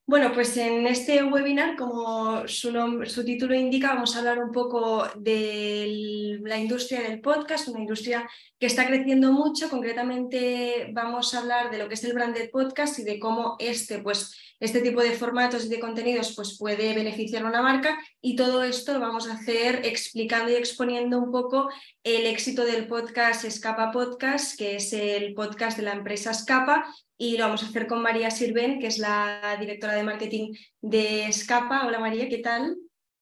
Bueno, pues en este webinar, como su título indica, vamos a hablar un poco de la industria del podcast, una industria que está creciendo mucho. Concretamente vamos a hablar de lo que es el branded podcast y de cómo este tipo de formatos y de contenidos puede beneficiar a una marca, y todo esto lo vamos a hacer explicando y exponiendo un poco el éxito del podcast Scapa Podcast, que es el podcast de la empresa Scapa. Y lo vamos a hacer con María Sirven, que es la directora de marketing de Scapa. Hola María, ¿qué tal?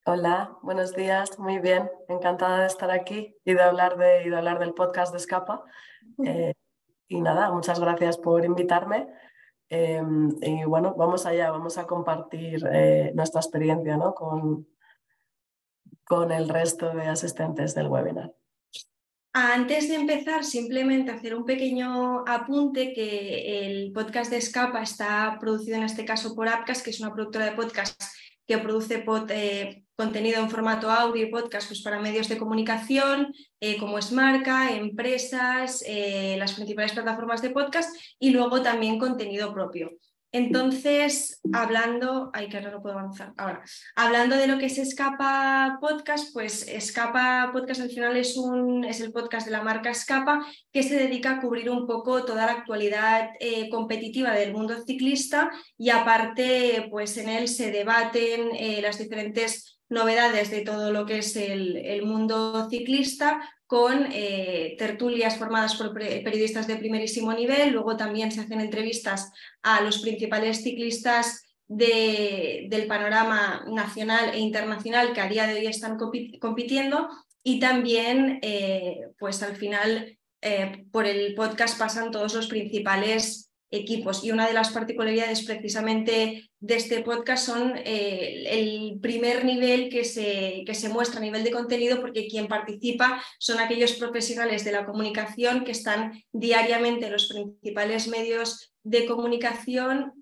Hola, buenos días, muy bien, encantada de estar aquí y de hablar del podcast de Escapa. Eh, y nada, muchas gracias por invitarme. Y bueno, vamos allá, vamos a compartir nuestra experiencia, ¿no? con el resto de asistentes del webinar. Antes de empezar, simplemente hacer un pequeño apunte que el podcast de Scapa está producido en este caso por Appcast, que es una productora de podcast que produce contenido en formato audio y podcast para medios de comunicación, como es Marca, empresas, las principales plataformas de podcast, y luego también contenido propio. Entonces, que ahora no puedo avanzar. Ahora, hablando de lo que es Scapa Podcast, pues Scapa Podcast al final es el podcast de la marca Scapa, que se dedica a cubrir un poco toda la actualidad competitiva del mundo ciclista, y aparte pues en él se debaten las diferentes novedades de todo lo que es el mundo ciclista, con tertulias formadas por periodistas de primerísimo nivel. Luego también se hacen entrevistas a los principales ciclistas del panorama nacional e internacional que a día de hoy están compitiendo, y también pues al final por el podcast pasan todos los principales equipos. Y una de las particularidades precisamente de este podcast son el primer nivel que se muestra a nivel de contenido, porque quien participa son aquellos profesionales de la comunicación que están diariamente en los principales medios de comunicación,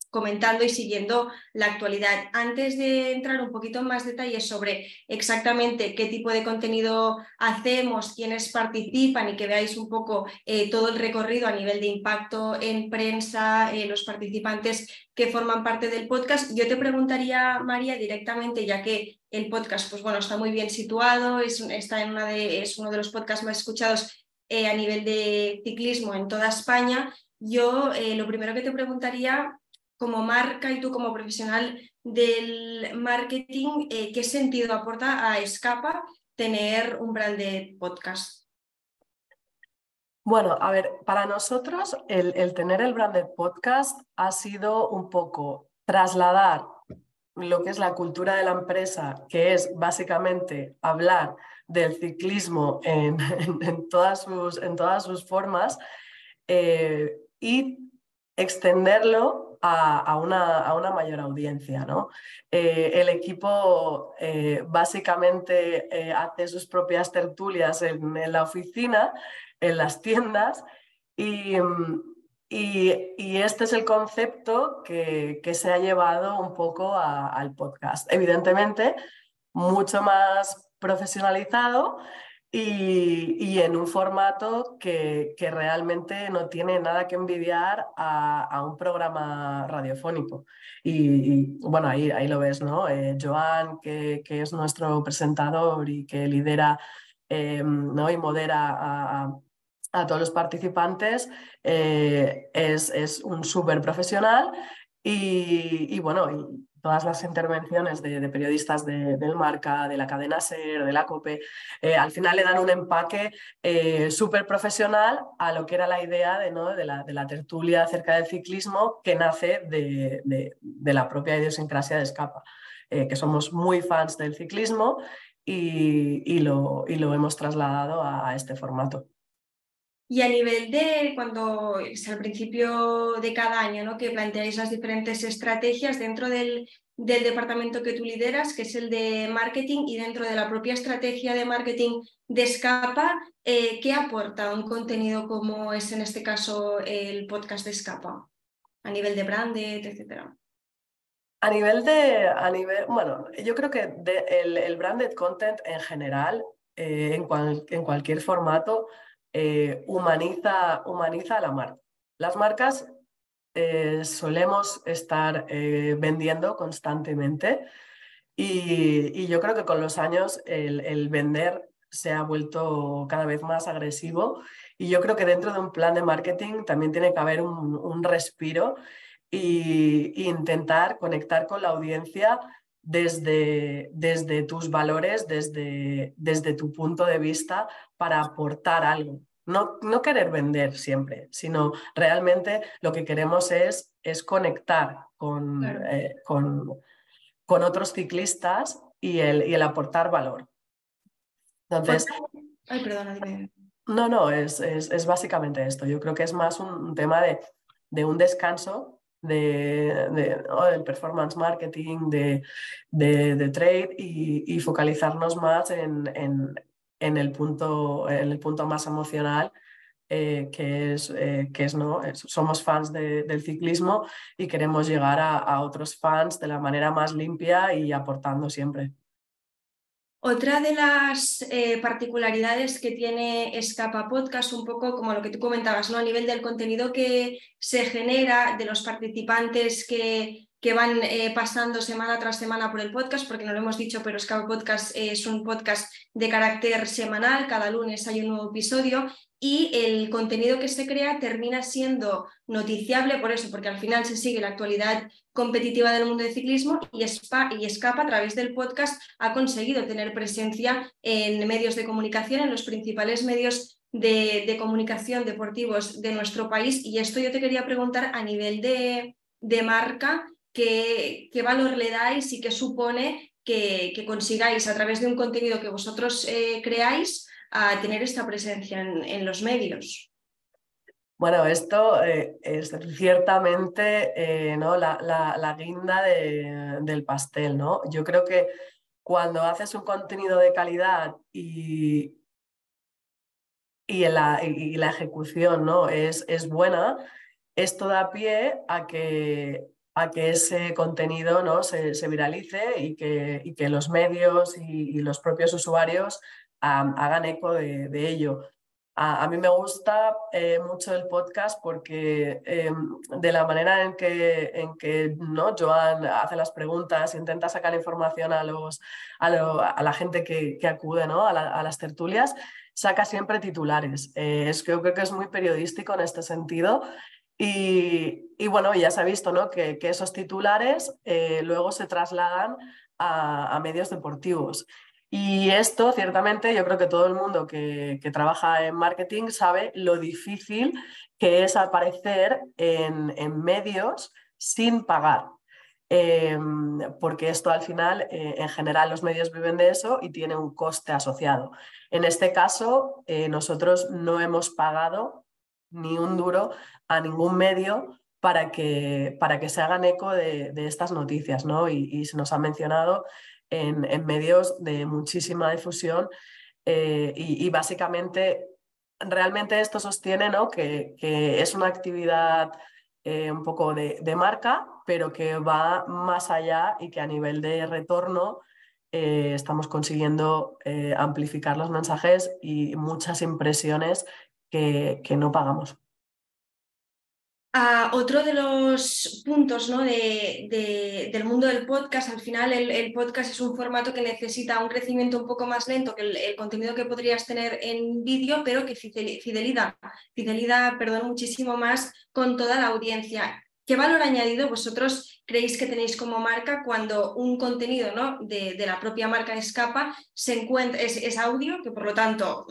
comentando y siguiendo la actualidad. Antes de entrar un poquito en más detalles sobre exactamente qué tipo de contenido hacemos, quiénes participan, y que veáis un poco todo el recorrido a nivel de impacto en prensa, los participantes que forman parte del podcast, yo te preguntaría, María, directamente, ya que el podcast está muy bien situado, es uno de los podcasts más escuchados a nivel de ciclismo en toda España. Yo lo primero que te preguntaría, como marca y tú como profesional del marketing, ¿qué sentido aporta a Scapa tener un branded podcast? Bueno, a ver, para nosotros el tener el branded podcast ha sido un poco trasladar lo que es la cultura de la empresa, que es básicamente hablar del ciclismo en todas sus formas, y extenderlo a una mayor audiencia, ¿no? El equipo básicamente hace sus propias tertulias en la oficina, en las tiendas, y, y este es el concepto que se ha llevado un poco al podcast. Evidentemente, mucho más profesionalizado y en un formato que realmente no tiene nada que envidiar a un programa radiofónico. Bueno, ahí lo ves, ¿no? Joan, que es nuestro presentador y que lidera, ¿no? y modera a todos los participantes, es un súper profesional y bueno, y todas las intervenciones de periodistas del Marca, de la cadena SER, de la COPE, al final le dan un empaque súper profesional a lo que era la idea ¿no? de la tertulia acerca del ciclismo, que nace de la propia idiosincrasia de Scapa, que somos muy fans del ciclismo y lo hemos trasladado a este formato. Y a nivel de cuando es al principio de cada año, ¿no?, que planteáis las diferentes estrategias dentro del departamento que tú lideras, que es el de marketing, y dentro de la propia estrategia de marketing de Scapa, ¿qué aporta un contenido como es en este caso el podcast de Scapa? A nivel de branded, etcétera. Bueno, yo creo que el branded content en general, en cualquier formato, humaniza a la marca. Las marcas solemos estar vendiendo constantemente y yo creo que con los años el vender se ha vuelto cada vez más agresivo y yo creo que dentro de un plan de marketing también tiene que haber un respiro y intentar conectar con la audiencia desde tus valores, desde tu punto de vista para aportar algo. No querer vender siempre, sino realmente lo que queremos es conectar Claro. con otros ciclistas y el aportar valor. Entonces, Otra... Ay, perdona, dime. no, es básicamente esto. Yo creo que es más un tema de un descanso ¿no? del performance marketing, de trade y focalizarnos más en el punto más emocional, que es ¿no? Somos fans del ciclismo y queremos llegar a otros fans de la manera más limpia y aportando siempre. Otra de las particularidades que tiene Escapa Podcast, un poco como lo que tú comentabas, ¿no? A nivel del contenido que se genera, de los participantes que van pasando semana tras semana por el podcast, porque no lo hemos dicho, pero Escapa Podcast es un podcast de carácter semanal, cada lunes hay un nuevo episodio y el contenido que se crea termina siendo noticiable por eso, porque al final se sigue la actualidad competitiva del mundo del ciclismo y Escapa a través del podcast ha conseguido tener presencia en medios de comunicación, en los principales medios de comunicación deportivos de nuestro país. Y esto yo te quería preguntar a nivel de marca, ¿qué valor le dais y qué supone que consigáis a través de un contenido que vosotros creáis a tener esta presencia en los medios? Bueno, esto es ciertamente ¿no? la guinda del pastel, ¿no? Yo creo que cuando haces un contenido de calidad y la ejecución, ¿no? es buena, esto da pie a que ese contenido, ¿no? se viralice y que los medios y los propios usuarios hagan eco de ello. A mí me gusta mucho el podcast porque de la manera en que ¿no? Joan hace las preguntas, intenta sacar información a la gente que acude, ¿no? a las tertulias, saca siempre titulares. Yo creo que es muy periodístico en este sentido. Y bueno, ya se ha visto, ¿no? que esos titulares luego se trasladan a medios deportivos. Y esto, ciertamente, yo creo que todo el mundo que trabaja en marketing sabe lo difícil que es aparecer en medios sin pagar. Eh, Porque esto al final, en general, los medios viven de eso y tiene un coste asociado. En este caso, nosotros no hemos pagado ni un duro a ningún medio para que se hagan eco de estas noticias, ¿no? Y se nos ha mencionado en medios de muchísima difusión y básicamente realmente esto sostiene, ¿no? que es una actividad un poco de marca, pero que va más allá y que a nivel de retorno estamos consiguiendo amplificar los mensajes y muchas impresiones que no pagamos. Otro de los puntos, ¿no? Del mundo del podcast, al final el podcast es un formato que necesita un crecimiento un poco más lento que el contenido que podrías tener en vídeo, pero que fidelidad, perdón, muchísimo más con toda la audiencia. ¿Qué valor añadido vosotros creéis que tenéis como marca cuando un contenido, ¿no? de la propia marca Escapa se encuentra, es audio, que por lo tanto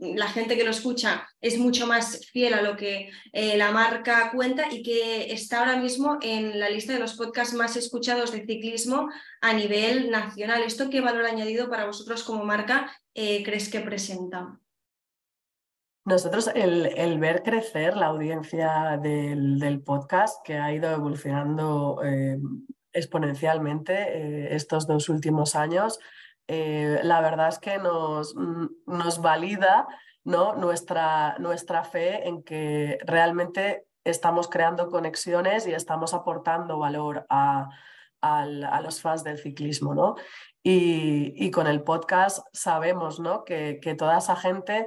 la gente que lo escucha es mucho más fiel a lo que la marca cuenta y que está ahora mismo en la lista de los podcasts más escuchados de ciclismo a nivel nacional? ¿Esto qué valor añadido para vosotros como marca crees que presenta? Nosotros el ver crecer la audiencia del podcast, que ha ido evolucionando exponencialmente estos 2 últimos años, la verdad es que nos valida, ¿no? nuestra fe en que realmente estamos creando conexiones y estamos aportando valor a los fans del ciclismo, ¿no? Y con el podcast sabemos, ¿no? que toda esa gente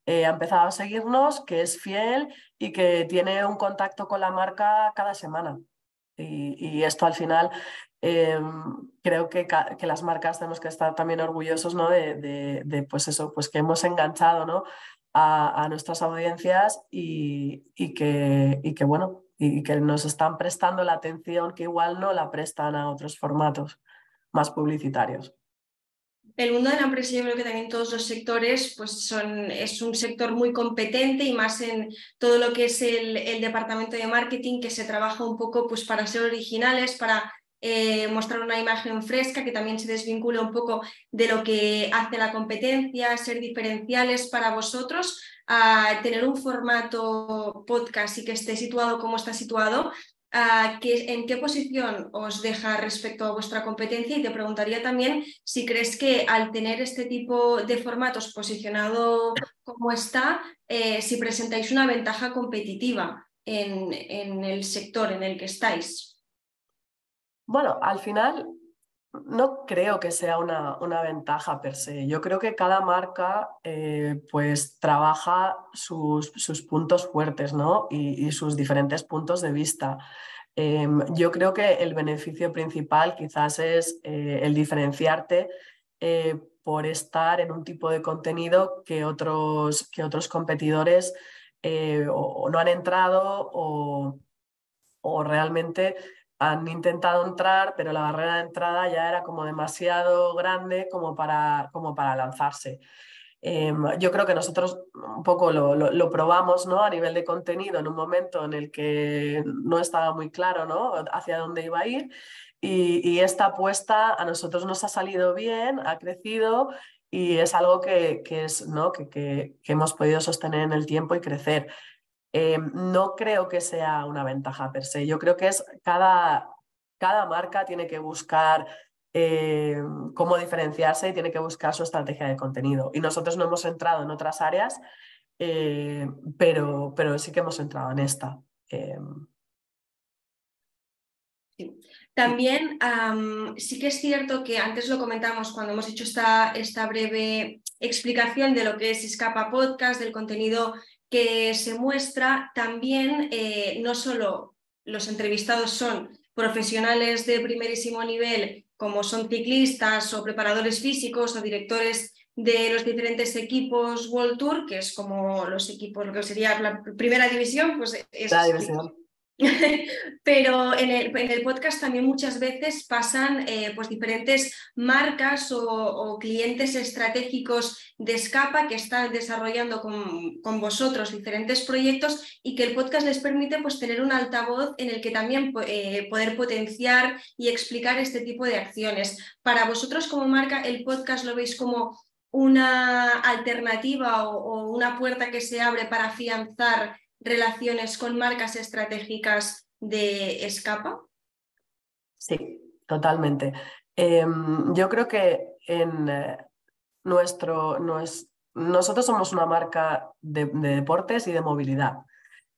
ha empezado a seguirnos, que es fiel y que tiene un contacto con la marca cada semana. Y esto al final creo que las marcas tenemos que estar también orgullosos, ¿no? Pues eso, pues que hemos enganchado, ¿no? a nuestras audiencias bueno, y que nos están prestando la atención que igual no la prestan a otros formatos más publicitarios. El mundo de la empresa, yo creo que también todos los sectores es un sector muy competente, y más en todo lo que es el departamento de marketing, que se trabaja un poco pues, para ser originales, para mostrar una imagen fresca, que también se desvincula un poco de lo que hace la competencia, ser diferenciales para vosotros, a tener un formato podcast y que esté situado como está situado. ¿En qué posición os deja respecto a vuestra competencia? Y te preguntaría también si crees que al tener este tipo de formatos posicionado como está, si presentáis una ventaja competitiva en el sector en el que estáis. Bueno, al final no creo que sea una ventaja per se. Yo creo que cada marca pues trabaja sus puntos fuertes, ¿no? y sus diferentes puntos de vista. Yo creo que el beneficio principal quizás es el diferenciarte por estar en un tipo de contenido que otros competidores o no han entrado o realmente han intentado entrar, pero la barrera de entrada ya era como demasiado grande como para lanzarse. Yo creo que nosotros un poco lo probamos, ¿no? A nivel de contenido en un momento en el que no estaba muy claro, ¿no? hacia dónde iba a ir, y esta apuesta a nosotros nos ha salido bien, ha crecido y es algo ¿no? que hemos podido sostener en el tiempo y crecer. No creo que sea una ventaja per se. Yo creo que es cada marca tiene que buscar cómo diferenciarse y tiene que buscar su estrategia de contenido. Y nosotros no hemos entrado en otras áreas, pero sí que hemos entrado en esta. Sí. También sí que es cierto que antes lo comentamos cuando hemos hecho esta breve explicación de lo que es Escapa Podcast, del contenido que se muestra. También no solo los entrevistados son profesionales de primerísimo nivel, como son ciclistas o preparadores físicos o directores de los diferentes equipos World Tour, que es como los equipos, lo que sería la primera división, pues La es... diversión. Pero en el podcast también muchas veces pasan pues diferentes marcas o clientes estratégicos de Escapa que están desarrollando con vosotros diferentes proyectos, y que el podcast les permite pues tener un altavoz en el que también poder potenciar y explicar este tipo de acciones. Para vosotros como marca, ¿el podcast lo veis como una alternativa o una puerta que se abre para afianzar relaciones con marcas estratégicas de Escapa? Sí, totalmente. Yo creo que nosotros somos una marca de deportes y de movilidad.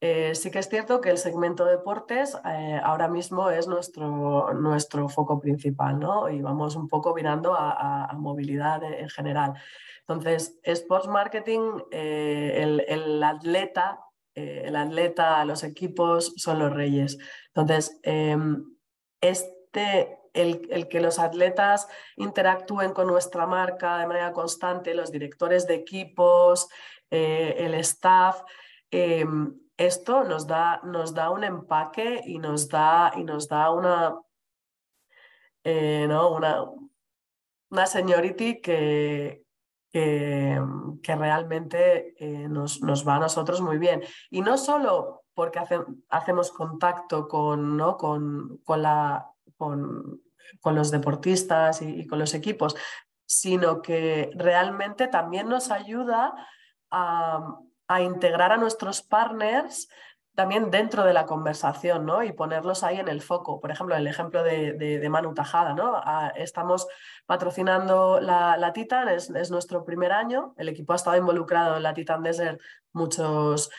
Sí que es cierto que el segmento de deportes ahora mismo es nuestro foco principal, ¿no? Y vamos un poco virando a movilidad en general. Entonces, Sports Marketing, el atleta, los equipos son los reyes. Entonces, el que los atletas interactúen con nuestra marca de manera constante, los directores de equipos, el staff, esto nos da un empaque y nos da ¿no? una seniority que realmente nos va a nosotros muy bien. Y no solo porque hacemos contacto ¿no? con los deportistas y con los equipos, sino que realmente también nos ayuda a integrar a nuestros partners también dentro de la conversación, ¿no? Y ponerlos ahí en el foco. Por ejemplo, el ejemplo de Manu Tajada, ¿no? Estamos patrocinando la Titan, es nuestro primer año. El equipo ha estado involucrado en la Titan Desert muchos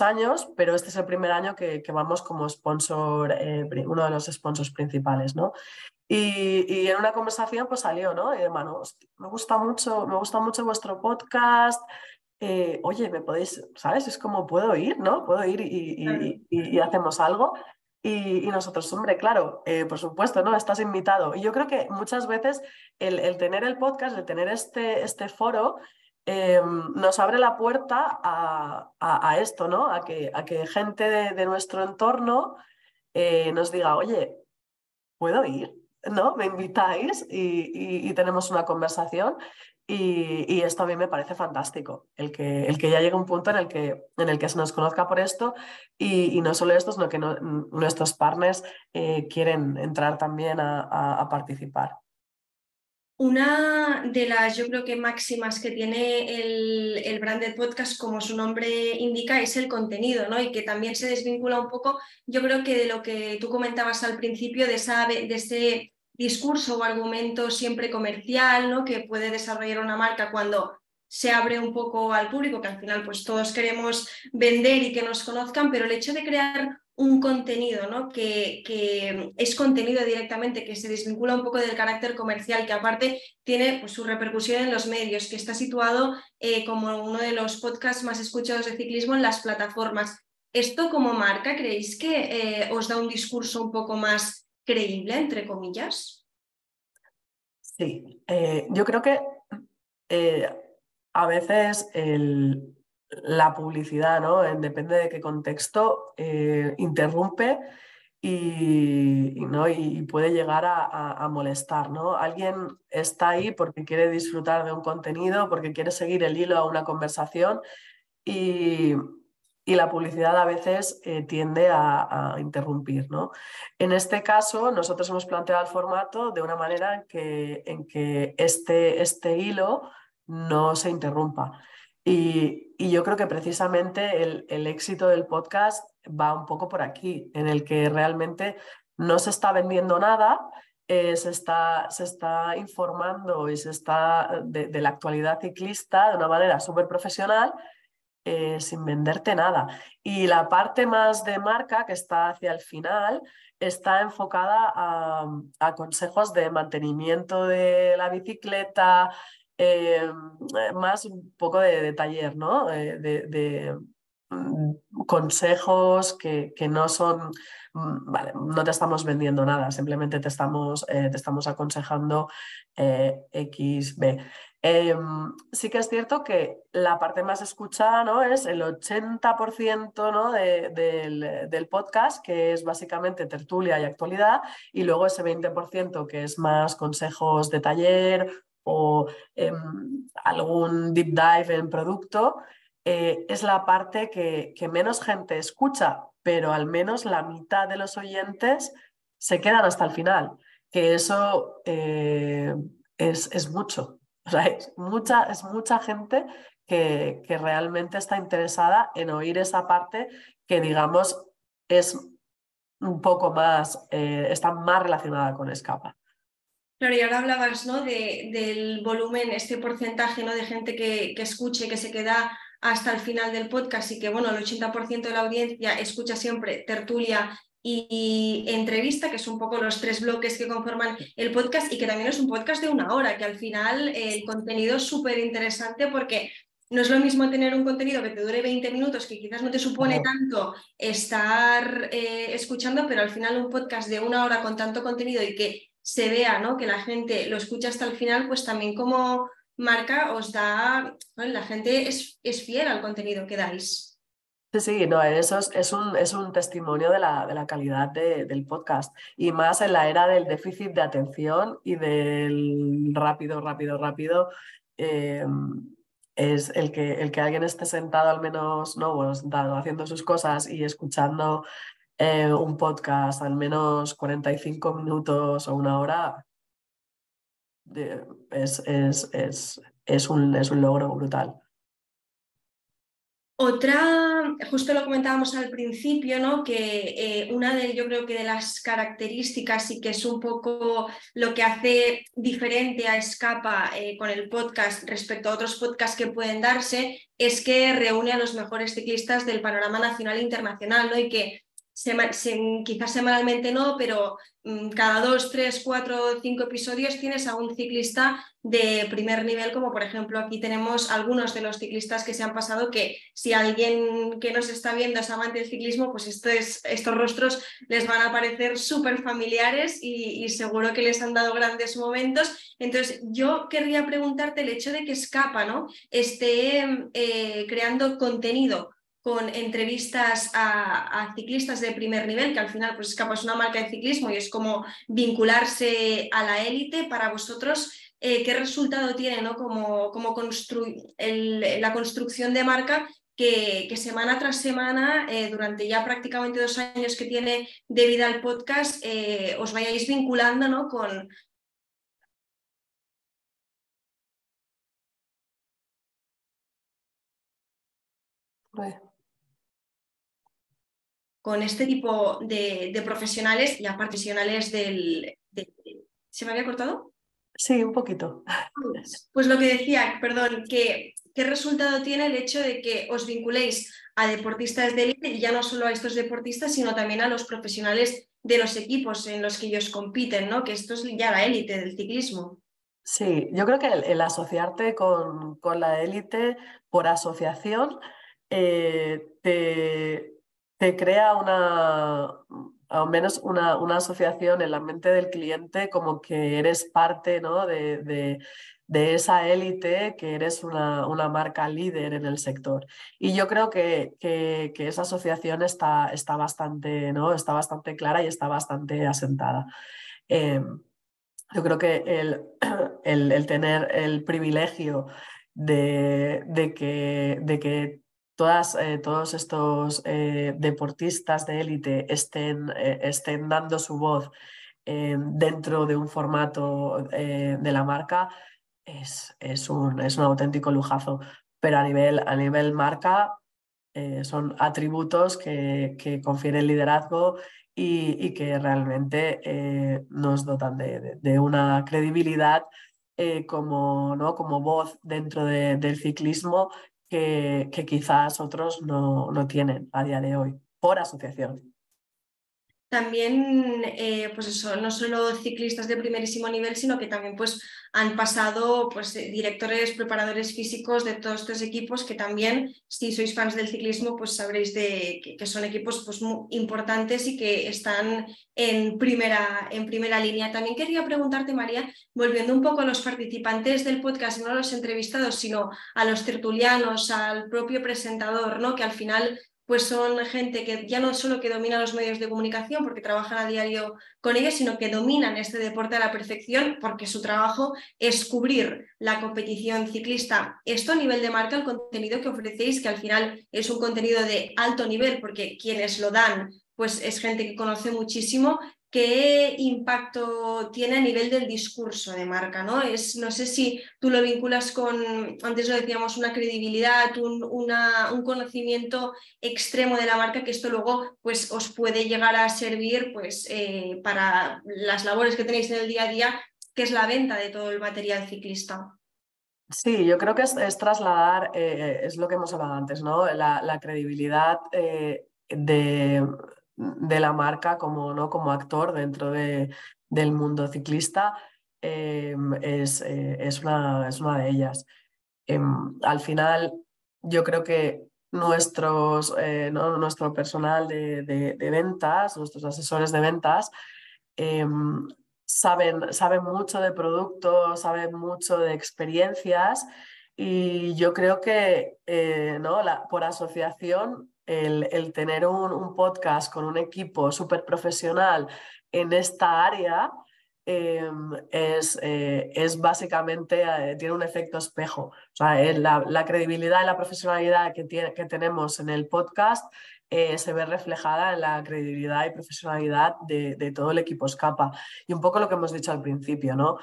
años, pero este es el primer año que vamos como sponsor, uno de los sponsors principales, ¿no? Y en una conversación pues salió, ¿no? Y de Manu, me gusta mucho vuestro podcast. oye, ¿me podéis, sabes? Es como, puedo ir, ¿no? Puedo ir y hacemos algo. Y nosotros, hombre, claro, por supuesto, ¿no? Estás invitado. Y yo creo que muchas veces el tener el podcast, el tener este foro, nos abre la puerta a esto, ¿no? A que gente de nuestro entorno nos diga, oye, ¿puedo ir? ¿No? ¿Me invitáis? Y tenemos una conversación. Y esto a mí me parece fantástico, el que ya llegue un punto en el que se nos conozca por esto y no solo esto, sino que nuestros partners quieren entrar también a participar. Una de las, yo creo que máximas que tiene el branded podcast, como su nombre indica, es el contenido, ¿no? Y que también se desvincula un poco, yo creo que de lo que tú comentabas al principio, de ese discurso o argumento siempre comercial, ¿no? Que puede desarrollar una marca cuando se abre un poco al público, que al final pues todos queremos vender y que nos conozcan, pero el hecho de crear un contenido, ¿no? que es contenido directamente, que se desvincula un poco del carácter comercial, que aparte tiene pues, su repercusión en los medios, que está situado como uno de los podcasts más escuchados de ciclismo en las plataformas. ¿Esto como marca creéis que os da un discurso un poco más creíble, entre comillas? Sí, yo creo que eh, a veces la publicidad, ¿no? Depende de qué contexto, interrumpe ¿no? y puede llegar a molestar, ¿no? Alguien está ahí porque quiere disfrutar de un contenido, porque quiere seguir el hilo a una conversación y, y la publicidad a veces tiende a interrumpir, ¿no? En este caso, nosotros hemos planteado el formato de una manera en que este hilo no se interrumpa. Y yo creo que precisamente el éxito del podcast va un poco por aquí, en el que realmente no se está vendiendo nada, se está informando y se está de la actualidad ciclista de una manera súper profesional, sin venderte nada. Y la parte más de marca, que está hacia el final, está enfocada a consejos de mantenimiento de la bicicleta, más un poco de taller, ¿no? Consejos que no son, vale, no te estamos vendiendo nada, simplemente te estamos aconsejando X, B. Sí que es cierto que la parte más escuchada, ¿no? Es el 80%, ¿no? del podcast, que es básicamente tertulia y actualidad, y luego ese 20% que es más consejos de taller o algún deep dive en producto, es la parte que menos gente escucha, pero al menos la mitad de los oyentes se quedan hasta el final, que eso es mucho. O sea, es mucha gente que realmente está interesada en oír esa parte que, digamos, es un poco más, está más relacionada con Escapa. Claro, y ahora hablabas, ¿no? Del volumen, este porcentaje, ¿no? De gente que escuche, que se queda hasta el final del podcast y que, bueno, el 80% de la audiencia escucha siempre tertulia y entrevista, que son un poco los tres bloques que conforman el podcast y que también es un podcast de una hora, que al final el contenido es súper interesante porque no es lo mismo tener un contenido que te dure 20 minutos, que quizás no te supone Claro. tanto estar escuchando, pero al final un podcast de una hora con tanto contenido y que se vea, ¿no? Que la gente lo escucha hasta el final, pues también como marca os da, bueno, la gente es fiel al contenido que dais. Sí, sí, no, eso es un testimonio de la calidad del podcast y más en la era del déficit de atención y del rápido, rápido, rápido. eh, es el que alguien esté sentado al menos, no, bueno, sentado haciendo sus cosas y escuchando un podcast al menos 45 minutos o una hora, de- es un logro brutal. Otra, justo lo comentábamos al principio, ¿no? Que una de, yo creo que de las características y que es un poco lo que hace diferente a Escapa con el podcast respecto a otros podcasts que pueden darse, es que reúne a los mejores ciclistas del panorama nacional e internacional, ¿no? Y que quizás semanalmente no, pero cada 2, 3, 4, 5 episodios tienes a un ciclista de primer nivel, como por ejemplo aquí tenemos algunos de los ciclistas que se han pasado, que si alguien que nos está viendo es amante del ciclismo, pues estos rostros les van a parecer súper familiares y seguro que les han dado grandes momentos. Entonces yo querría preguntarte el hecho de que Escapa, ¿no?, esté creando contenido con entrevistas a ciclistas de primer nivel, que al final pues Escapa es una marca de ciclismo y es como vincularse a la élite. Para vosotros, ¿qué resultado tiene, ¿no?, como la construcción de marca que semana tras semana, durante ya prácticamente 2 años que tiene de vida el podcast, os vayáis vinculando, ¿no?, con este tipo de profesionales, ya profesionales ¿Se me había cortado? Sí, un poquito. Pues lo que decía, perdón, ¿qué resultado tiene el hecho de que os vinculéis a deportistas de élite, y ya no solo a estos deportistas, sino también a los profesionales de los equipos en los que ellos compiten, ¿no?, que esto es ya la élite del ciclismo? Sí, yo creo que el asociarte con la élite por asociación te crea al menos una asociación en la mente del cliente, como que eres parte, ¿no?, de esa élite, que eres una marca líder en el sector. Y yo creo que esa asociación está bastante, ¿no?, está bastante clara y está bastante asentada. Yo creo que el tener el privilegio de que todos estos deportistas de élite estén dando su voz dentro de un formato de la marca es un auténtico lujazo. Pero a nivel marca, son atributos que confieren liderazgo y que realmente nos dotan de una credibilidad ¿no?, como voz dentro del ciclismo, que quizás otros no tienen a día de hoy, por asociación. También, pues eso, no solo ciclistas de primerísimo nivel, sino que también pues, han pasado pues, directores, preparadores físicos de todos estos equipos, que también, si sois fans del ciclismo, pues sabréis que son equipos pues, muy importantes y que están en primera línea. También quería preguntarte, María, volviendo un poco a los participantes del podcast, no a los entrevistados, sino a los tertulianos, al propio presentador, ¿no?, que al final pues son gente que ya no solo que domina los medios de comunicación porque trabajan a diario con ellos, sino que dominan este deporte a la perfección porque su trabajo es cubrir la competición ciclista. Esto a nivel de marca, el contenido que ofrecéis, que al final es un contenido de alto nivel porque quienes lo dan pues es gente que conoce muchísimo. ¿Qué impacto tiene a nivel del discurso de marca, ¿no? No sé si tú lo vinculas con, antes lo decíamos, una credibilidad, un conocimiento extremo de la marca, que esto luego pues, os puede llegar a servir pues, para las labores que tenéis en el día a día, que es la venta de todo el material ciclista. Sí, yo creo que es trasladar, es lo que hemos hablado antes, ¿no?, la credibilidad de la marca como, ¿no?, como actor dentro del mundo ciclista. Es una de ellas. Al final, yo creo que ¿no?, nuestro personal de ventas, nuestros asesores de ventas, saben mucho de productos, saben mucho de experiencias, y yo creo que ¿no?, por asociación, el tener un podcast con un equipo súper profesional en esta área es básicamente, tiene un efecto espejo. O sea, la credibilidad y la profesionalidad que tenemos en el podcast se ve reflejada en la credibilidad y profesionalidad de todo el equipo Escapa. Y un poco lo que hemos dicho al principio, ¿no?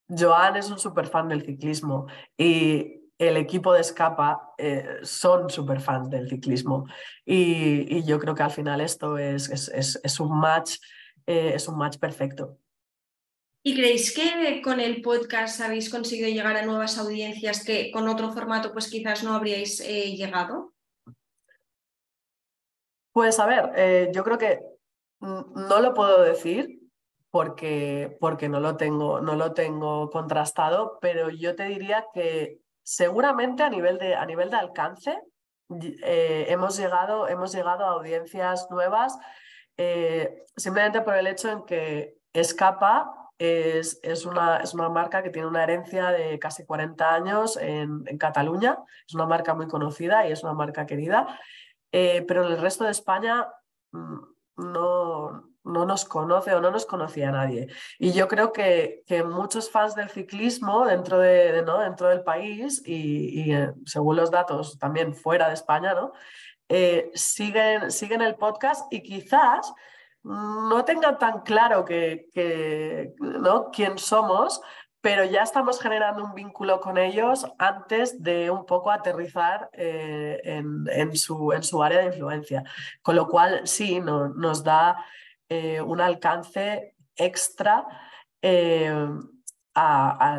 Joan es un súper fan del ciclismo y el equipo de Escapa son súper fans del ciclismo. Y yo creo que al final esto es un match perfecto. ¿Y creéis que con el podcast habéis conseguido llegar a nuevas audiencias que con otro formato pues quizás no habríais llegado? Pues a ver, yo creo que no lo puedo decir porque no lo tengo contrastado, pero yo te diría que seguramente a nivel de alcance hemos llegado a audiencias nuevas simplemente por el hecho en que Escapa es una marca que tiene una herencia de casi 40 años en Cataluña, es una marca muy conocida y es una marca querida. Pero en el resto de España mm, no nos conoce o no nos conocía nadie. Y yo creo que muchos fans del ciclismo ¿no? dentro del país y según los datos también fuera de España, ¿no? Siguen el podcast y quizás no tengan tan claro ¿no? quién somos, pero ya estamos generando un vínculo con ellos antes de un poco aterrizar en su área de influencia. Con lo cual, sí, nos da un alcance extra eh, a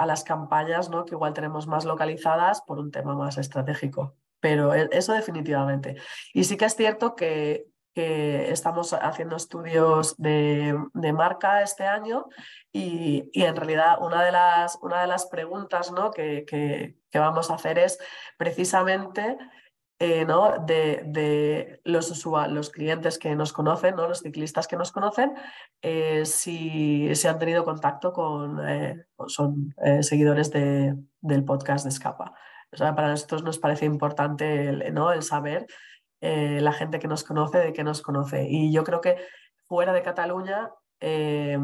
las campañas, ¿no? que igual tenemos más localizadas por un tema más estratégico. Pero eso definitivamente. Y sí que es cierto que estamos haciendo estudios de marca este año y en realidad una de las preguntas, ¿no? que vamos a hacer es precisamente ¿no? de los clientes que nos conocen, ¿no? Los ciclistas que nos conocen, si han tenido contacto son seguidores del podcast de Escapa. O sea, para nosotros nos parece importante ¿no? el saber la gente que nos conoce de qué nos conoce. Y yo creo que fuera de Cataluña, el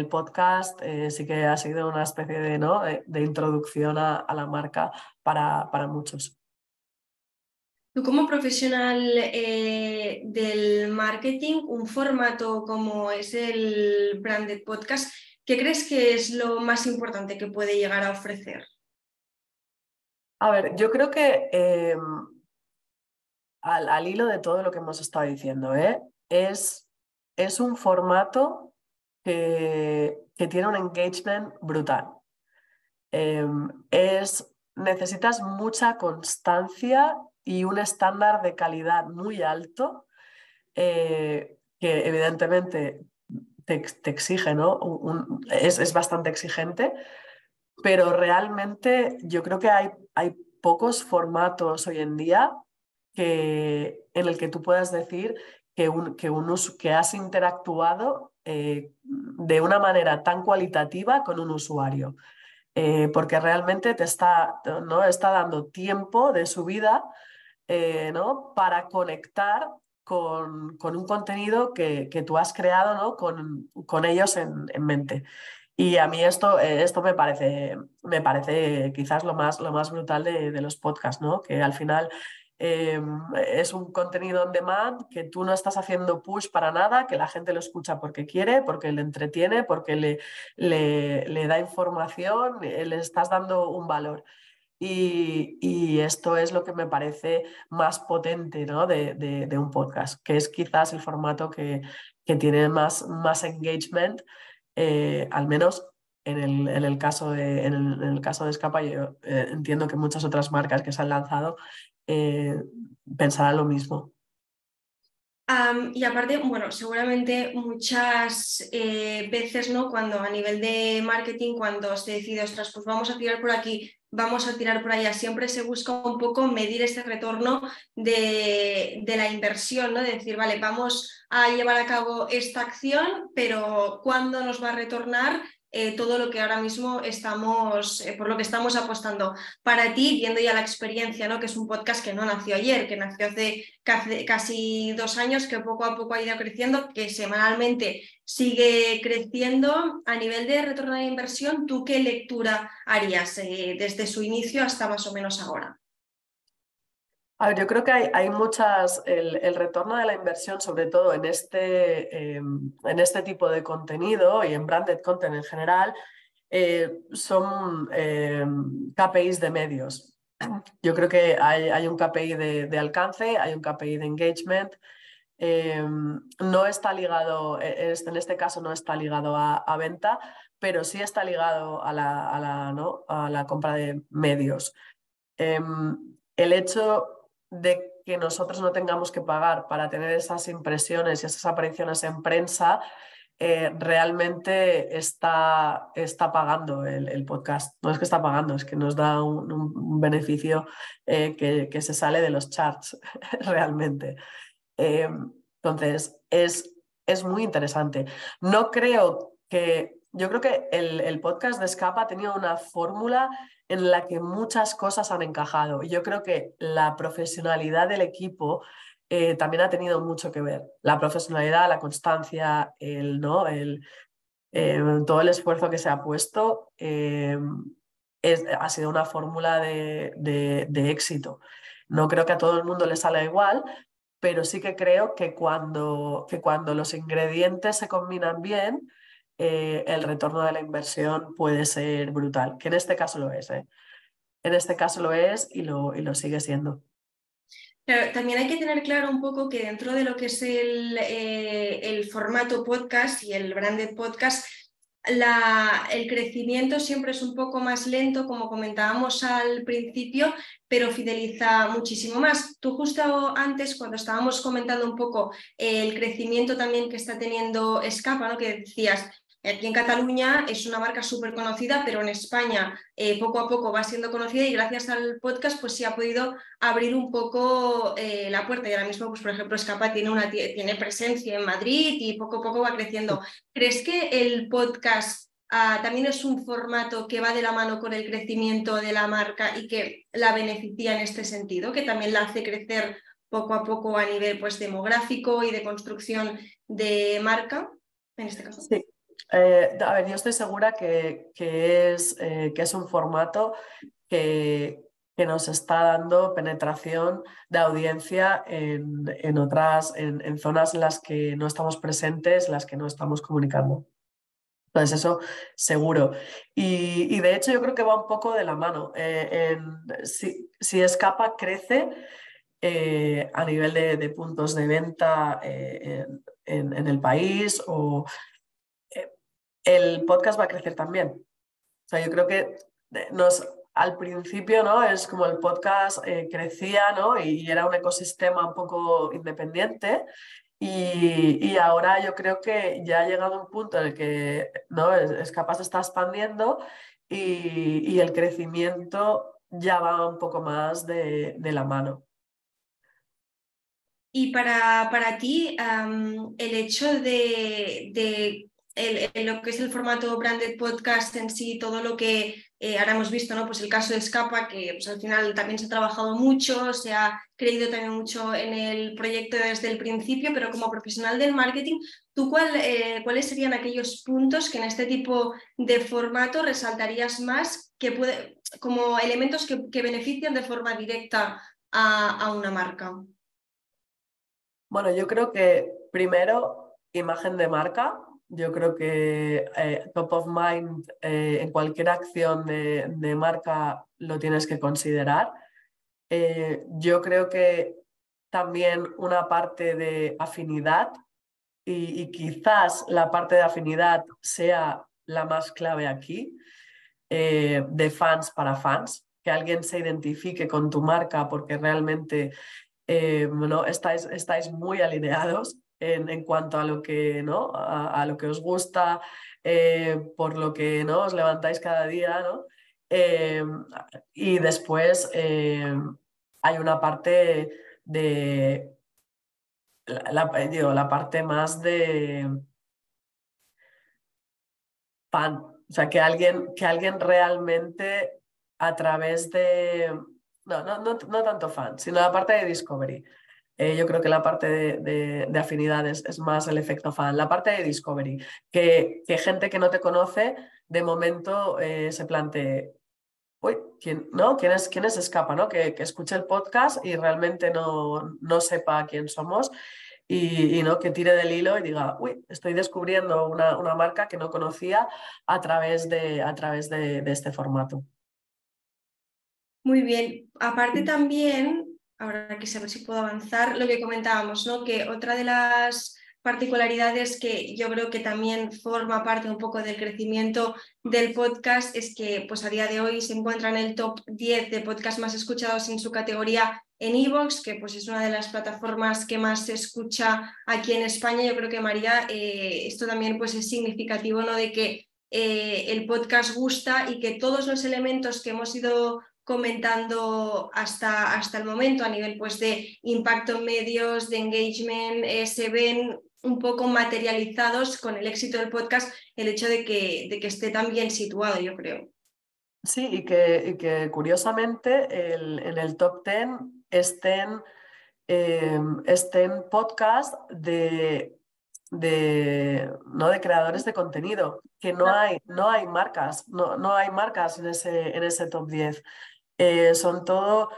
podcast sí que ha sido una especie de, ¿no? de introducción a la marca para muchos. Tú como profesional del marketing, un formato como es el Branded Podcast, ¿qué crees que es lo más importante que puede llegar a ofrecer? A ver, yo creo que al hilo de todo lo que hemos estado diciendo, es un formato que tiene un engagement brutal. Necesitas mucha constancia y un estándar de calidad muy alto que evidentemente te exige, ¿no? Es bastante exigente, pero realmente yo creo que hay pocos formatos hoy en día en el que tú puedas decir que has interactuado de una manera tan cualitativa con un usuario. Porque realmente ¿no? está dando tiempo de su vida ¿no? para conectar con un contenido que tú has creado, ¿no? con ellos en mente. Y a mí esto me parece quizás lo más brutal de los podcasts, ¿no? Que al final eh, es un contenido on demand, que tú no estás haciendo push para nada, que la gente lo escucha porque quiere, porque le entretiene, porque le da información, le estás dando un valor. Y esto es lo que me parece más potente, ¿no? de un podcast, que es quizás el formato que tiene más engagement, al menos en el caso en el caso de Escapa. Yo entiendo que muchas otras marcas que se han lanzado eh, pensarán lo mismo. Y aparte, bueno, seguramente muchas veces, ¿no? Cuando a nivel de marketing, cuando se decide, ostras, pues vamos a tirar por aquí, vamos a tirar por allá, siempre se busca un poco medir ese retorno de la inversión, ¿no? De decir, vale, vamos a llevar a cabo esta acción, pero ¿cuándo nos va a retornar todo lo que ahora mismo estamos, por lo que estamos apostando? Para ti, viendo ya la experiencia, ¿no? Que es un podcast que no nació ayer, que nació hace casi 2 años, que poco a poco ha ido creciendo, que semanalmente sigue creciendo. A nivel de retorno de inversión, ¿tú qué lectura harías desde su inicio hasta más o menos ahora? A ver, yo creo que hay el retorno de la inversión, sobre todo en este tipo de contenido y en branded content en general, son KPIs de medios. Yo creo que hay un KPI de alcance, hay un KPI de engagement. No está ligado, en este caso no está ligado a venta, pero sí está ligado ¿no? a la compra de medios. El hecho que nosotros no tengamos que pagar para tener esas impresiones y esas apariciones en prensa, realmente está pagando el podcast. No es que está pagando, es que nos da un beneficio que se sale de los charts realmente. Entonces, es muy interesante. No creo que... Yo creo que el podcast de Escapa tenía una fórmula en la que muchas cosas han encajado. Y yo creo que la profesionalidad del equipo también ha tenido mucho que ver. La profesionalidad, la constancia, ¿no? Todo el esfuerzo que se ha puesto ha sido una fórmula de éxito. No creo que a todo el mundo le salga igual, pero sí que creo que cuando los ingredientes se combinan bien, el retorno de la inversión puede ser brutal, que en este caso lo es, ¿eh? En este caso lo es y lo sigue siendo. Pero también hay que tener claro un poco que dentro de lo que es el formato podcast y el branded podcast, el crecimiento siempre es un poco más lento, como comentábamos al principio, pero fideliza muchísimo más. Tú justo antes, cuando estábamos comentando un poco el crecimiento también que está teniendo Escapa, ¿no? Que decías, aquí en Cataluña es una marca súper conocida, pero en España poco a poco va siendo conocida y gracias al podcast pues sí ha podido abrir un poco la puerta. Y ahora mismo, pues, por ejemplo, Escapa tiene presencia en Madrid y poco a poco va creciendo. ¿Crees que el podcast también es un formato que va de la mano con el crecimiento de la marca y que la beneficia en este sentido, que también la hace crecer poco a poco a nivel pues, demográfico y de construcción de marca, en este caso? Sí. A ver, yo estoy segura que es un formato que nos está dando penetración de audiencia en zonas en las que no estamos presentes, en las que no estamos comunicando. Entonces, eso seguro. Y de hecho yo creo que va un poco de la mano. Si Escapa crece a nivel de puntos de venta en el país, eh, el podcast va a crecer también. O sea, yo creo que al principio, ¿no? Es como el podcast crecía, ¿no? Y era un ecosistema un poco independiente. Y ahora yo creo que ya ha llegado un punto en el que, ¿no? Es capaz de estar expandiendo y el crecimiento ya va un poco más de la mano. Y para ti, el hecho de lo que es el formato branded podcast en sí, todo lo que ahora hemos visto, ¿no? Pues el caso de Escapa, que pues, al final también se ha trabajado mucho, se ha creído también mucho en el proyecto desde el principio, pero como profesional del marketing, ¿tú cuáles serían aquellos puntos que en este tipo de formato resaltarías más como elementos que benefician de forma directa a una marca? Bueno, yo creo que primero, imagen de marca. Yo creo que top of mind en cualquier acción de marca lo tienes que considerar. Yo creo que también una parte de afinidad y quizás la parte de afinidad sea la más clave aquí, de fans para fans, que alguien se identifique con tu marca porque realmente ¿no? Estáis muy alineados en cuanto a lo que, ¿no? A lo que os gusta, por lo que, ¿no? Os levantáis cada día, ¿no? Eh, y después hay una parte de digo, la parte más de fan. O sea, que alguien realmente a través de... No tanto fan, sino la parte de discovery. Yo creo que la parte de afinidades es más el efecto fan. La parte de discovery, que gente que no te conoce de momento se plantee, uy, ¿quién es Escapa? ¿No? Que escuche el podcast y realmente no sepa quién somos y ¿no? Que tire del hilo y diga, uy, estoy descubriendo una marca que no conocía a través de este formato. Muy bien. Aparte también, ahora que sé ver si puedo avanzar, lo que comentábamos, ¿no? Que otra de las particularidades que yo creo que también forma parte un poco del crecimiento del podcast es que pues a día de hoy se encuentra en el top 10 de podcasts más escuchados en su categoría en iVoox, que pues es una de las plataformas que más se escucha aquí en España. Yo creo que, María, esto también pues es significativo, ¿no?, de que el podcast gusta y que todos los elementos que hemos ido comentando hasta el momento a nivel pues, de impacto en medios, de engagement, se ven un poco materializados con el éxito del podcast, el hecho de que esté tan bien situado, yo creo. Sí, y que curiosamente en el top 10 estén podcasts ¿no?, de creadores de contenido, que no hay marcas, no hay marcas en ese top 10. Son todo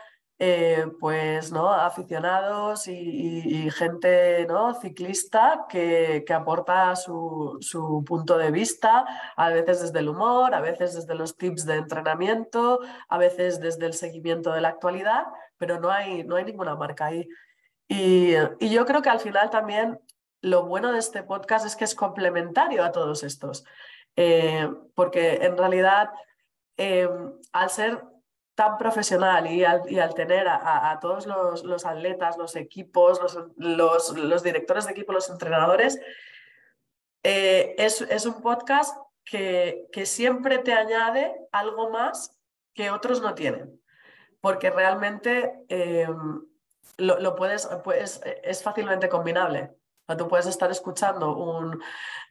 pues, ¿no?, aficionados y gente, ¿no?, ciclista que aporta su punto de vista, a veces desde el humor, a veces desde los tips de entrenamiento, a veces desde el seguimiento de la actualidad, pero no hay ninguna marca ahí. Y yo creo que al final también lo bueno de este podcast es que es complementario a todos estos, porque en realidad al ser tan profesional y al tener a todos los atletas, los equipos, los directores de equipo, los entrenadores, es un podcast que siempre te añade algo más que otros no tienen, porque realmente es fácilmente combinable. O sea, tú puedes estar escuchando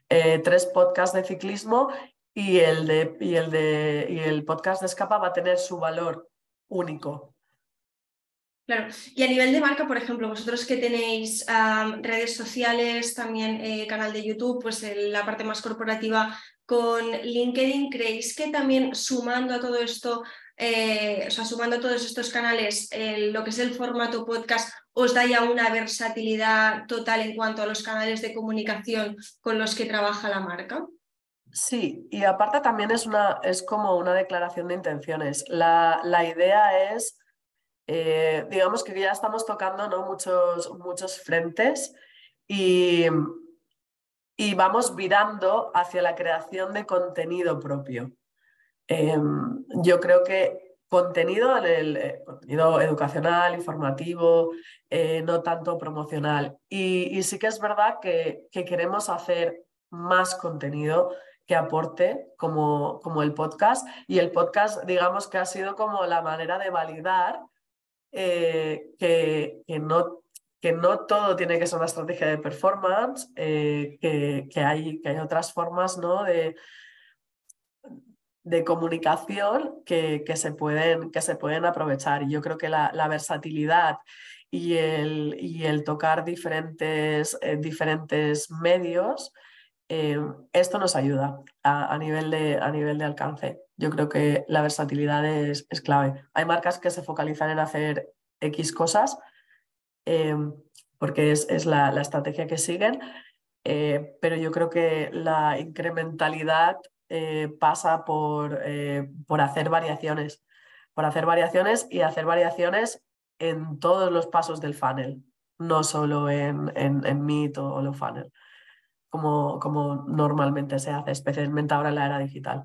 3 podcasts de ciclismo y el podcast de Escapa va a tener su valor único. Claro, y a nivel de marca, por ejemplo, vosotros que tenéis redes sociales, también canal de YouTube, pues la parte más corporativa con LinkedIn, ¿creéis que también sumando a todo esto, o sea, sumando a todos estos canales, lo que es el formato podcast, os da ya una versatilidad total en cuanto a los canales de comunicación con los que trabaja la marca? Sí, y aparte también es como una declaración de intenciones. La idea es, digamos que ya estamos tocando, ¿no?, muchos frentes y vamos virando hacia la creación de contenido propio. Yo creo que contenido, contenido educacional, informativo, no tanto promocional. Y sí que es verdad que queremos hacer más contenido que aporte como el podcast. Y el podcast, digamos que ha sido como la manera de validar que no todo tiene que ser una estrategia de performance, que hay otras formas, ¿no?, de comunicación que se pueden aprovechar. Y yo creo que la versatilidad y el tocar diferentes medios, esto nos ayuda a nivel de alcance. Yo creo que la versatilidad es clave. Hay marcas que se focalizan en hacer X cosas, porque es la estrategia que siguen, pero yo creo que la incrementalidad pasa por hacer variaciones, y hacer variaciones en todos los pasos del funnel, no solo en Meet o Low Funnel, como normalmente se hace, especialmente ahora en la era digital.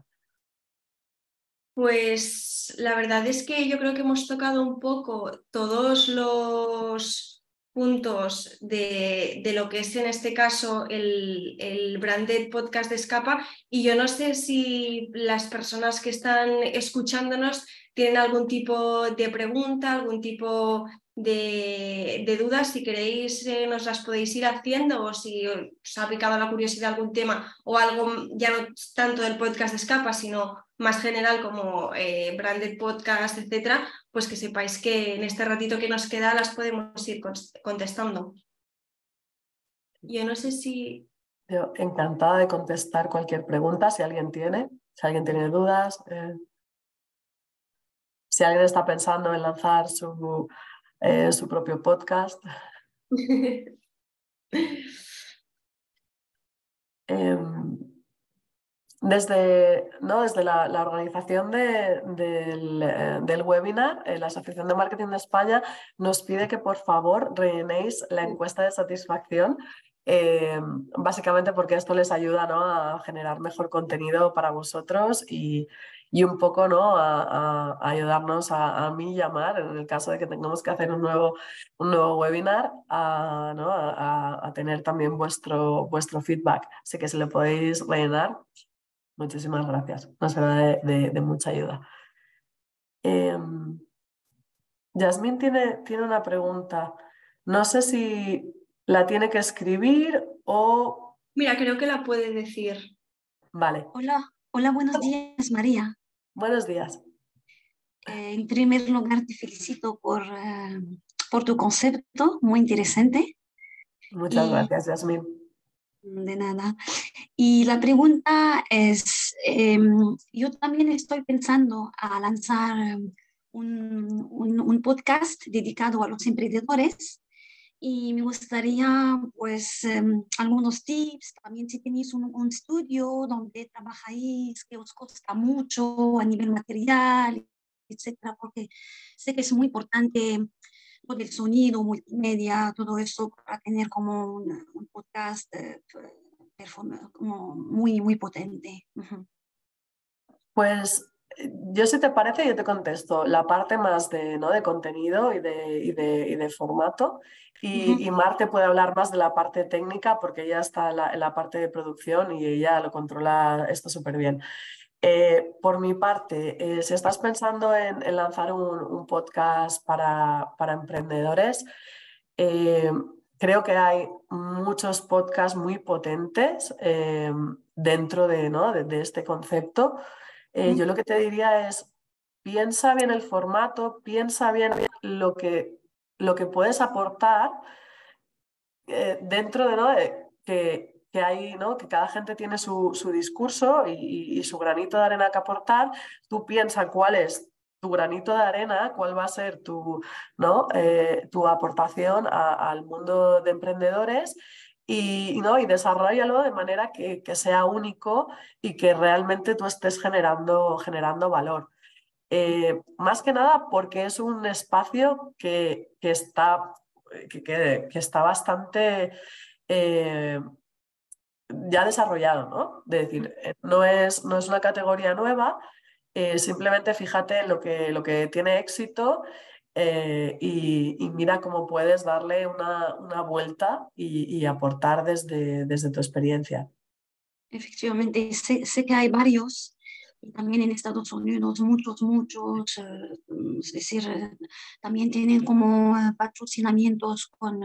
Pues la verdad es que yo creo que hemos tocado un poco todos los puntos de lo que es en este caso el branded podcast de Escapa, y yo no sé si las personas que están escuchándonos tienen algún tipo de pregunta, algún tipo de dudas. Si queréis nos las podéis ir haciendo, o si os ha picado la curiosidad algún tema o algo ya no tanto del podcast de Escapa, sino más general como branded podcast, etcétera, pues que sepáis que en este ratito que nos queda las podemos ir contestando. Yo no sé si... Yo encantada de contestar cualquier pregunta si alguien tiene dudas, si alguien está pensando en lanzar su propio podcast. Desde la organización del webinar, la Asociación de Marketing de España nos pide que por favor rellenéis la encuesta de satisfacción básicamente porque esto les ayuda, ¿no?, a generar mejor contenido para vosotros y un poco, ¿no?, a ayudarnos a mí y a Mar, en el caso de que tengamos que hacer un nuevo webinar, ¿no?, a tener también vuestro feedback. Así que si le podéis rellenar, muchísimas gracias. Nos será de mucha ayuda. Yasmín tiene una pregunta. No sé si la tiene que escribir o... Mira, creo que la puede decir. Vale. Hola, hola, buenos días, María. Buenos días. En primer lugar, te felicito por tu concepto, muy interesante. Muchas Y gracias, Yasmín. de nada. Y la pregunta es, yo también estoy pensando a lanzar un podcast dedicado a los emprendedores y me gustaría, pues, algunos tips, también si tenéis un estudio donde trabajáis, que os cuesta mucho a nivel material, etcétera, porque sé que es muy importante todo el sonido, multimedia, todo eso para tener como un podcast como muy, muy potente. Uh-huh. Pues yo, si te parece, yo te contesto la parte más de, ¿no?, de contenido y de formato. Uh-huh. Y Mar te puede hablar más de la parte técnica porque ella está en la parte de producción y ella lo controla esto súper bien. Por mi parte, si estás pensando en lanzar un podcast para emprendedores, eh, creo que hay muchos podcasts muy potentes dentro de, ¿no?, de este concepto. Yo lo que te diría es, piensa bien el formato, piensa bien lo que puedes aportar dentro de, ¿no?, que hay, ¿no?, que cada gente tiene su discurso y su granito de arena que aportar. Tú piensa cuál es tu granito de arena, cuál va a ser ¿no?, tu aportación al mundo de emprendedores ¿no?, y desarrollalo de manera que sea único y que realmente tú estés generando valor. Más que nada porque es un espacio que está bastante eh, ya desarrollado, ¿no? Es decir, no es una categoría nueva, simplemente fíjate en lo que tiene éxito y mira cómo puedes darle una vuelta y aportar desde tu experiencia. Efectivamente, sé que hay varios, y también en Estados Unidos muchos, es decir, también tienen como patrocinamientos con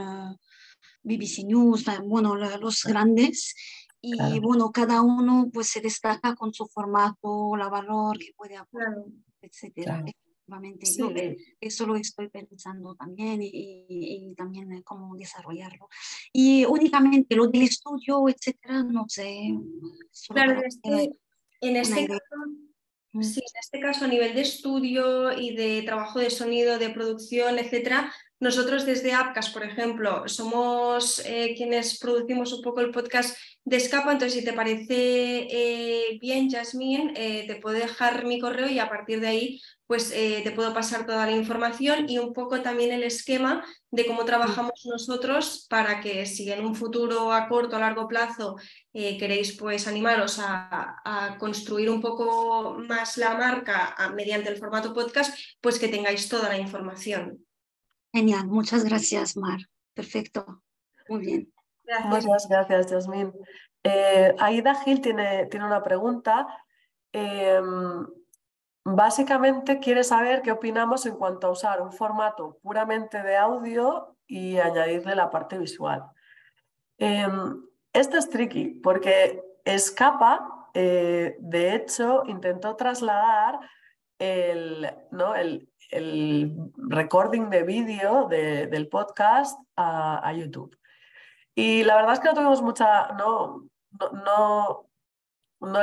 BBC News, bueno, los grandes, y Claro, bueno, cada uno pues se destaca con su formato, la valor que puede aportar, Claro. etcétera. claro. Efectivamente, yo Sí. eso lo estoy pensando también y también cómo desarrollarlo. Y únicamente lo del estudio, etcétera, no sé, solo Claro, para tener en una este idea. caso, sí, en este caso a nivel de estudio y de trabajo de sonido, de producción, etcétera, nosotros desde Apcas, por ejemplo, somos quienes producimos un poco el podcast de Escapa. Entonces, si te parece bien, Yasmín, te puedo dejar mi correo y a partir de ahí pues te puedo pasar toda la información y un poco también el esquema de cómo trabajamos nosotros para que si en un futuro a corto o largo plazo queréis pues animaros a construir un poco más la marca mediante el formato podcast, pues que tengáis toda la información. Genial, muchas gracias, Mar. Perfecto, muy bien. Gracias. Muchas gracias, Yasmín. Aida Gil tiene una pregunta. Básicamente quiere saber qué opinamos en cuanto a usar un formato puramente de audio y añadirle la parte visual. Esto es tricky porque Escapa, de hecho, intentó trasladar ¿no?, el recording de vídeo del podcast a YouTube. Y la verdad es que no tuvimos mucha, no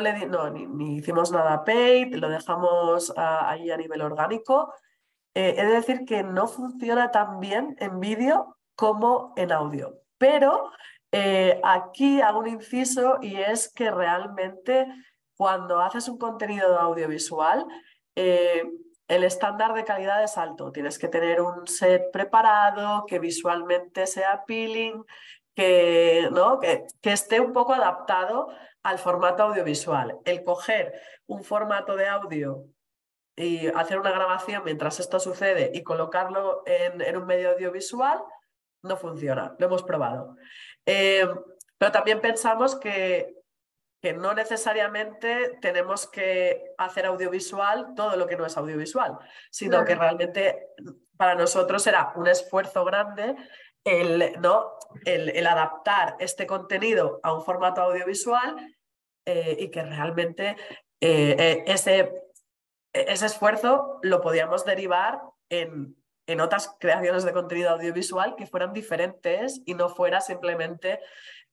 le ni hicimos nada paid, lo dejamos ahí a nivel orgánico. He de decir que no funciona tan bien en vídeo como en audio. Pero aquí hago un inciso y es que realmente cuando haces un contenido audiovisual, eh, el estándar de calidad es alto. Tienes que tener un set preparado, que visualmente sea appealing, ¿no? que esté un poco adaptado al formato audiovisual. El coger un formato de audio y hacer una grabación mientras esto sucede y colocarlo en un medio audiovisual no funciona, lo hemos probado. Pero también pensamos que no necesariamente tenemos que hacer audiovisual todo lo que no es audiovisual, sino que realmente para nosotros era un esfuerzo grande ¿no? el adaptar este contenido a un formato audiovisual y que realmente ese esfuerzo lo podíamos derivar en otras creaciones de contenido audiovisual que fueran diferentes y no fuera simplemente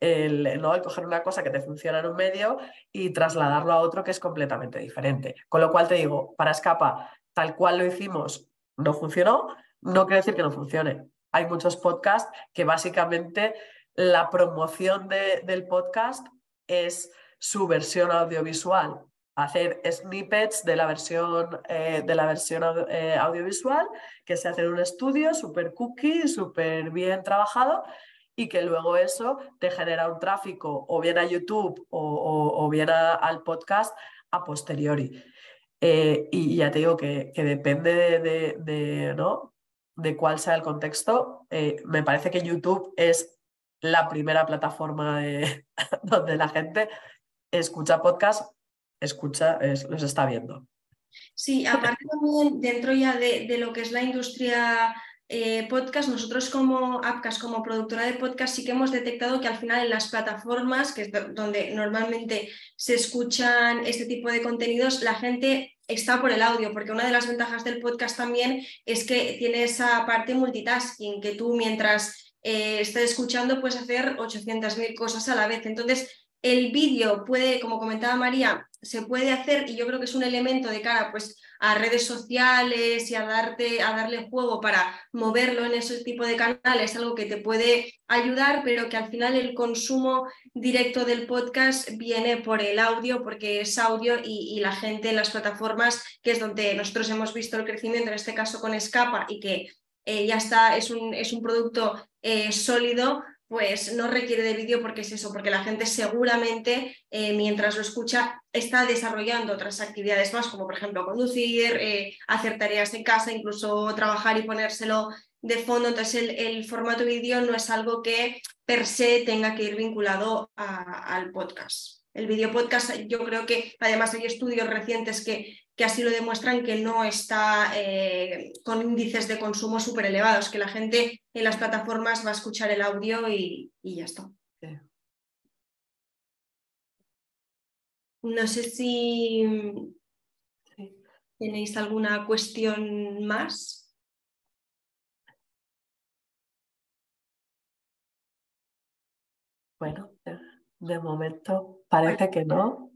¿no? el coger una cosa que te funciona en un medio y trasladarlo a otro que es completamente diferente. Con lo cual te digo, para Escapa, tal cual lo hicimos, no funcionó, no quiere decir que no funcione. Hay muchos podcasts que básicamente la promoción del podcast es su versión audiovisual, hacer snippets de la versión audiovisual que se hace en un estudio súper cookie, súper bien trabajado y que luego eso te genera un tráfico o bien a YouTube o bien al podcast a posteriori. Y ya te digo que depende ¿no? de cuál sea el contexto. Me parece que YouTube es la primera plataforma donde la gente escucha podcast, los está viendo. Sí, aparte también dentro ya de lo que es la industria podcast, nosotros como Appcast, como productora de podcast, sí que hemos detectado que al final en las plataformas, que es donde normalmente se escuchan este tipo de contenidos, la gente está por el audio, porque una de las ventajas del podcast también es que tiene esa parte multitasking, que tú mientras estés escuchando puedes hacer 800.000 cosas a la vez. Entonces, el vídeo puede, como comentaba María, se puede hacer y yo creo que es un elemento de cara pues, a redes sociales y a darle juego para moverlo en ese tipo de canales, algo que te puede ayudar, pero que al final el consumo directo del podcast viene por el audio, porque es audio y la gente en las plataformas, que es donde nosotros hemos visto el crecimiento, en este caso con Escapa, y que ya está, es un producto sólido, pues no requiere de vídeo porque es eso, porque la gente seguramente mientras lo escucha está desarrollando otras actividades más, como por ejemplo conducir, hacer tareas en casa, incluso trabajar y ponérselo de fondo. Entonces el formato vídeo no es algo que per se tenga que ir vinculado al podcast. El video podcast, yo creo que además hay estudios recientes que así lo demuestran, que no está con índices de consumo súper elevados, que la gente en las plataformas va a escuchar el audio y ya está. Sí. No sé si Sí. tenéis alguna cuestión más. Bueno, de momento parece que no.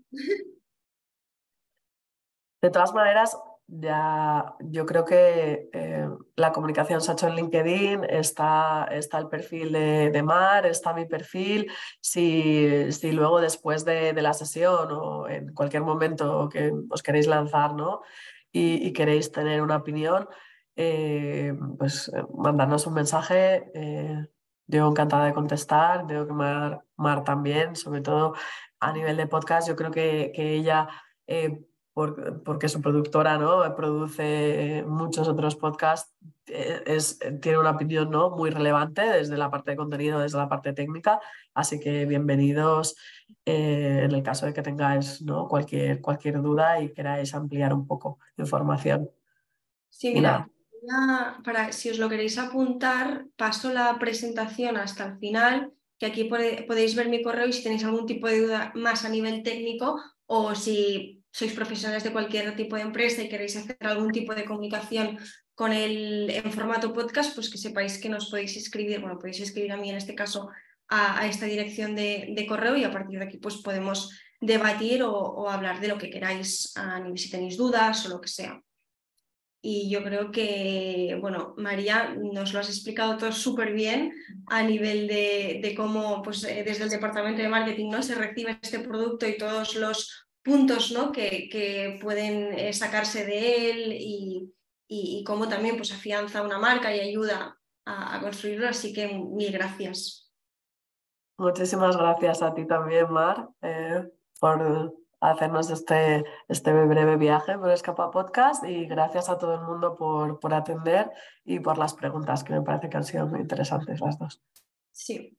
De todas maneras, ya yo creo que la comunicación se ha hecho en LinkedIn, está el perfil de Mar, está mi perfil. Si luego después de la sesión o en cualquier momento que os queréis lanzar, ¿no? y queréis tener una opinión, pues mandarnos un mensaje. Yo encantada de contestar, veo que Mar también, sobre todo a nivel de podcast. Yo creo que ella... porque su productora, ¿no? produce muchos otros podcasts, tiene una opinión, ¿no? muy relevante desde la parte de contenido, desde la parte técnica, así que bienvenidos en el caso de que tengáis, ¿no? cualquier duda y queráis ampliar un poco de información. Sí, mira, para si os lo queréis apuntar, paso la presentación hasta el final, que aquí podéis ver mi correo y si tenéis algún tipo de duda más a nivel técnico o si sois profesionales de cualquier tipo de empresa y queréis hacer algún tipo de comunicación con él en formato podcast, pues que sepáis que nos podéis escribir, bueno, podéis escribir a mí en este caso a esta dirección de correo y a partir de aquí pues podemos debatir o hablar de lo que queráis, si tenéis dudas o lo que sea. Y yo creo que, bueno, María, nos lo has explicado todo súper bien a nivel de cómo, pues, desde el departamento de marketing, ¿no? se recibe este producto y todos los puntos, ¿no? que pueden sacarse de él y cómo también pues, afianza una marca y ayuda a construirlo. Así que mil gracias. Muchísimas gracias a ti también, Mar, por hacernos este breve viaje por Escapa Podcast, y gracias a todo el mundo por atender y por las preguntas, que me parece que han sido muy interesantes las dos. Sí.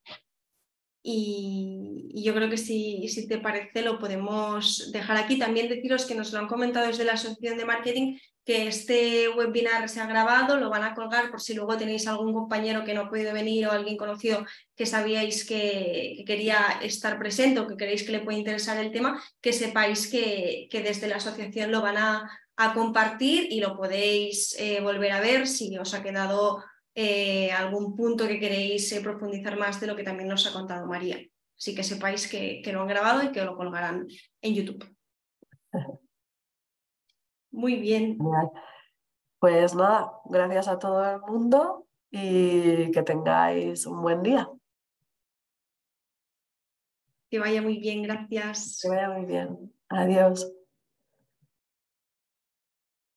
Y yo creo que si te parece lo podemos dejar aquí. También deciros que nos lo han comentado desde la Asociación de Marketing, que este webinar se ha grabado, lo van a colgar por si luego tenéis algún compañero que no ha podido venir o alguien conocido que sabíais que quería estar presente o que queréis que le puede interesar el tema, que sepáis que desde la asociación lo van a compartir y lo podéis volver a ver si os ha quedado algún punto que queréis profundizar más de lo que también nos ha contado María. Así que sepáis que lo han grabado y que lo colgarán en YouTube. Muy bien. Genial. Pues nada, gracias a todo el mundo y que tengáis un buen día. Que vaya muy bien, gracias. Que vaya muy bien. Adiós.